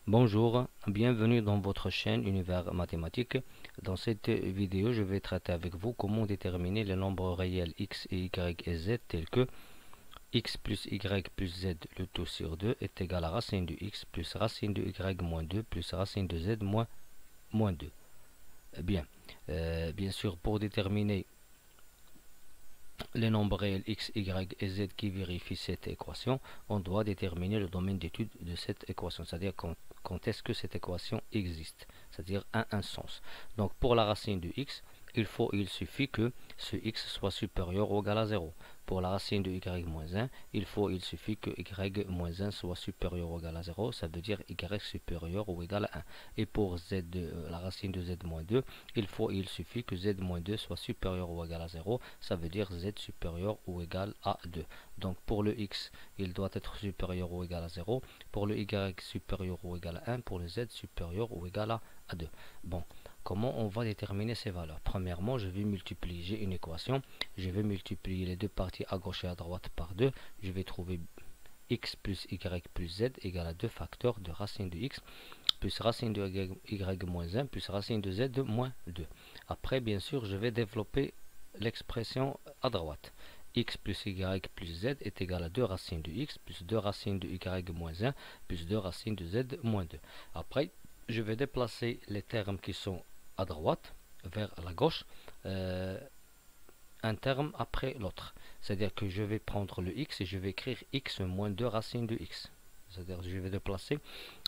Bonjour, bienvenue dans votre chaîne Univers Mathématique. Dans cette vidéo, je vais traiter avec vous comment déterminer les nombres réels x et y et z tels que x plus y plus z le tout sur 2 est égal à racine de x plus racine de y moins 2 plus racine de z moins 2. Bien sûr, pour déterminer les nombres réels x, y et z qui vérifient cette équation, on doit déterminer le domaine d'étude de cette équation, c'est-à-dire quand est-ce que cette équation existe, c'est-à-dire un sens. Donc pour la racine de x, il suffit que ce x soit supérieur ou égal à 0. Pour la racine de y moins 1, il suffit que y moins 1 soit supérieur ou égal à 0, ça veut dire y supérieur ou égal à 1. Et pour z, la racine de z moins 2, il suffit que z moins 2 soit supérieur ou égal à 0, ça veut dire z supérieur ou égal à 2. Donc pour le x, il doit être supérieur ou égal à 0, pour le y supérieur ou égal à 1, pour le z supérieur ou égal à 2. Bon, comment on va déterminer ces valeurs? Premièrement, je vais multiplier, j'ai une équation, je vais multiplier les deux parties à gauche et à droite par 2, je vais trouver x plus y plus z égale à 2 facteurs de racine de x plus racine de y moins 1 plus racine de z de moins 2. Après, bien sûr, je vais développer l'expression à droite. X plus y plus z est égal à 2 racines de x plus 2 racines de y moins 1 plus 2 racines de z moins 2. Après, je vais déplacer les termes qui sont à droite vers la gauche, un terme après l'autre. C'est-à-dire que je vais prendre le x et je vais écrire x moins 2 racines de x. C'est-à-dire que je vais déplacer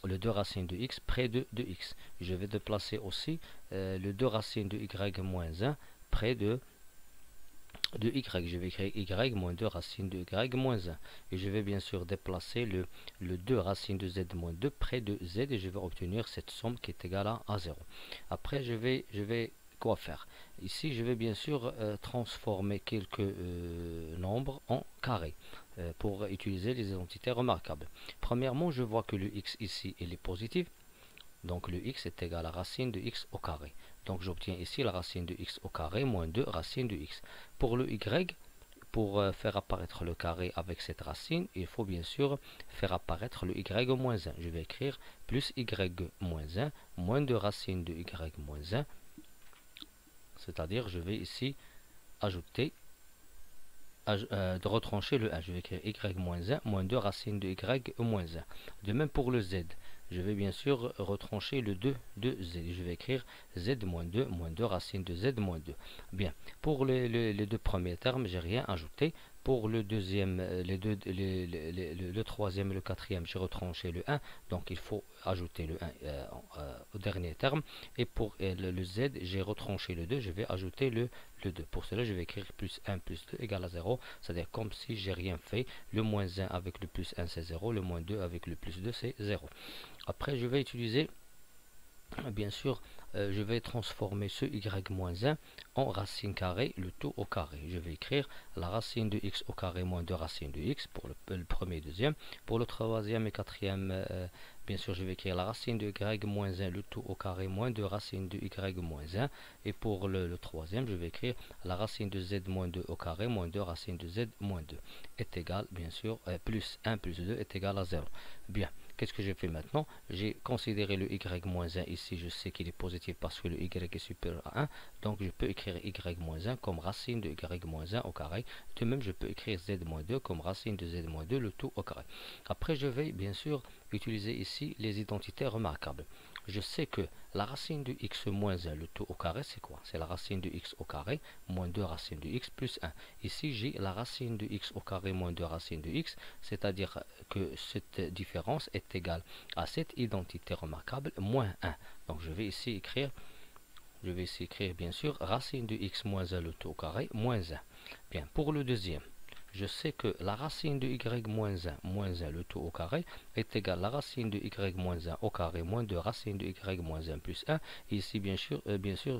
le 2 racines de x près de x. Je vais déplacer aussi le 2 racines de y moins 1 près de y. Je vais écrire y moins 2 racines de y moins 1. Et je vais bien sûr déplacer le 2 racines de z moins 2 près de z et je vais obtenir cette somme qui est égale à 0. Après, je vais quoi faire? Ici, je vais bien sûr transformer quelques nombres en carré pour utiliser les identités remarquables. Premièrement, je vois que le x ici il est positif, donc le x est égal à racine de x au carré. Donc j'obtiens ici la racine de x au carré moins 2 racine de x. Pour le y, pour faire apparaître le carré avec cette racine, il faut bien sûr faire apparaître le y moins 1. Je vais écrire plus y moins 1 moins 2 racine de y moins 1. C'est-à-dire, je vais ici ajouter, de retrancher le 1. Je vais écrire y moins 1 moins 2 racine de y moins 1. De même pour le z. Je vais bien sûr retrancher le 2 de z. Je vais écrire z moins 2 racine de z moins 2. Bien, pour les deux premiers termes, j'ai rien ajouté. Pour le deuxième, le troisième et le quatrième, j'ai retranché le 1. Donc il faut ajouter le 1 au dernier terme. Et pour le z, j'ai retranché le 2. Je vais ajouter le 2. Pour cela, je vais écrire plus 1 plus 2 égale à 0. C'est-à-dire comme si j'ai rien fait. Le moins 1 avec le plus 1, c'est 0. Le moins 2 avec le plus 2, c'est 0. Après, je vais utiliser, bien sûr, je vais transformer ce y-1 en racine carrée, le tout au carré. Je vais écrire la racine de x au carré moins 2 racine de x pour le premier et deuxième. Pour le troisième et quatrième, bien sûr, je vais écrire la racine de y-1, le tout au carré moins 2 racine de y-1. Et pour le troisième, je vais écrire la racine de z-2 au carré moins 2 racine de z-2 est égal, bien sûr, plus 1 plus 2 est égal à 0. Bien. Qu'est-ce que j'ai fait maintenant? J'ai considéré le y-1 ici, je sais qu'il est positif parce que le y est supérieur à 1, donc je peux écrire y-1 comme racine de y-1 au carré. De même, je peux écrire z-2 comme racine de z-2, le tout au carré. Après, je vais bien sûr utiliser ici les identités remarquables. Je sais que la racine de x moins 1, le tout au carré, c'est quoi? C'est la racine de x au carré moins 2 racine de x plus 1. Ici, j'ai la racine de x au carré moins 2 racine de x, c'est-à-dire que cette différence est égale à cette identité remarquable moins 1. Donc, je vais ici écrire bien sûr racine de x moins 1 le tout au carré moins 1. Bien, pour le deuxième, je sais que la racine de y moins 1 le tout au carré est égal à la racine de y moins 1 au carré moins 2 racine de y moins 1 plus 1. Ici, bien sûr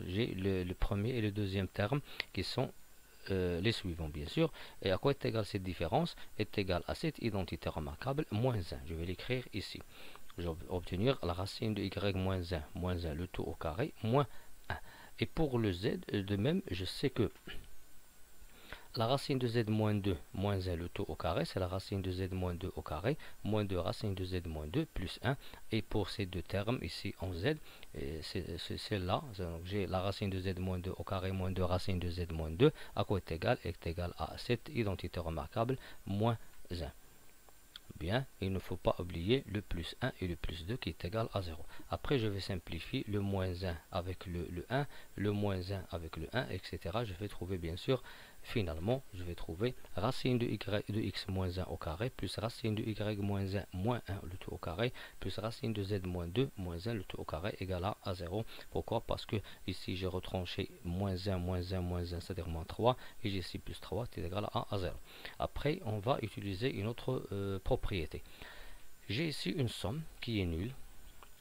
j'ai le premier et le deuxième terme qui sont les suivants, bien sûr. Et à quoi est égale cette différence? Est égale à cette identité remarquable moins 1. Je vais l'écrire ici. Je vais obtenir la racine de y moins 1 le tout au carré moins 1. Et pour le z, de même, je sais que La racine de z moins 2 moins 1, le tout au carré, c'est la racine de z moins 2 au carré, moins 2 racine de z moins 2 plus 1. Et pour ces deux termes ici en z, c'est là, donc j'ai la racine de z moins 2 au carré moins 2 racine de z moins 2, à quoi est égal à cette identité remarquable, moins 1. Bien, il ne faut pas oublier le plus 1 et le plus 2 qui est égal à 0. Après, je vais simplifier le moins 1 avec le 1, le moins 1 avec le 1, etc. Je vais trouver bien sûr, finalement, je vais trouver racine de, y, de x moins 1 au carré, plus racine de y moins 1 moins 1 le tout au carré, plus racine de z moins 2 moins 1 le tout au carré égal à 0. Pourquoi? Parce que ici, j'ai retranché moins 1, moins 1, moins 1, c'est-à-dire moins 3, et j'ai ici plus 3, c'est égal à 0. Après, on va utiliser une autre propriété. J'ai ici une somme qui est nulle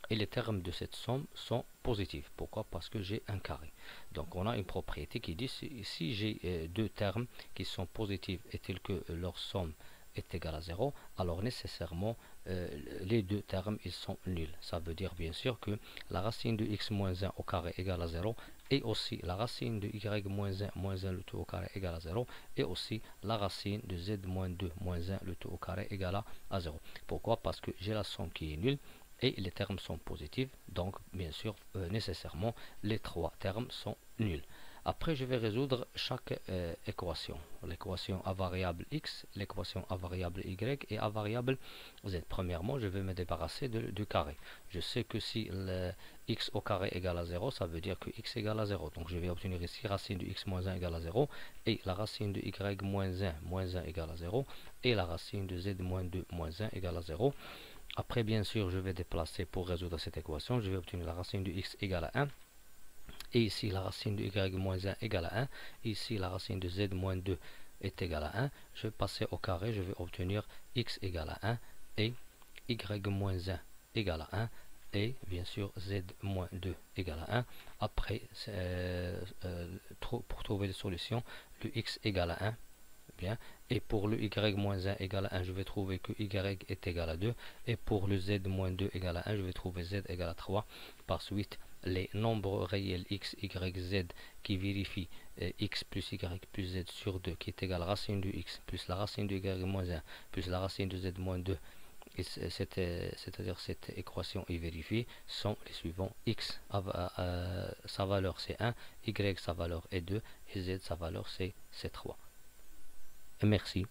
et les termes de cette somme sont positifs. Pourquoi? Parce que j'ai un carré. Donc on a une propriété qui dit si j'ai deux termes qui sont positifs et tels que leur somme est égale à 0, alors nécessairement les deux termes ils sont nuls. Ça veut dire bien sûr que la racine de x moins 1 au carré égale à 0 et aussi la racine de y moins 1 le tout au carré égale à 0 et aussi la racine de z moins 2 moins 1 le tout au carré égale à 0. Pourquoi? Parce que j'ai la somme qui est nulle et les termes sont positifs, donc bien sûr nécessairement les trois termes sont nuls. Après je vais résoudre chaque équation, l'équation à variable x, l'équation à variable y et à variable z. Premièrement je vais me débarrasser du carré. Je sais que si le x au carré égale à 0, ça veut dire que x égale à 0, donc je vais obtenir ici racine de x moins 1 égale à 0 et la racine de y moins 1 égale à 0 et la racine de z moins 2 moins 1 égale à 0. Après, bien sûr, je vais déplacer pour résoudre cette équation. Je vais obtenir la racine de x égale à 1. Et ici, la racine de y moins 1 égale à 1. Ici, la racine de z moins 2 est égale à 1. Je vais passer au carré. Je vais obtenir x égale à 1 et y moins 1 égale à 1. Et bien sûr, z moins 2 égale à 1. Après, pour trouver les solutions, le x égale à 1. Bien. Et pour le y moins 1 égale à 1, je vais trouver que y est égal à 2. Et pour le z moins 2 égale à 1, je vais trouver z égale à 3. Par suite, les nombres réels x, y, z qui vérifient x plus y plus z sur 2 qui est égal à racine de x plus la racine de y moins 1 plus la racine de z moins 2, c'est-à-dire cette équation est vérifiée, sont les suivants. X, sa valeur c'est 1, y sa valeur est 2 et z sa valeur c'est 3. Merci.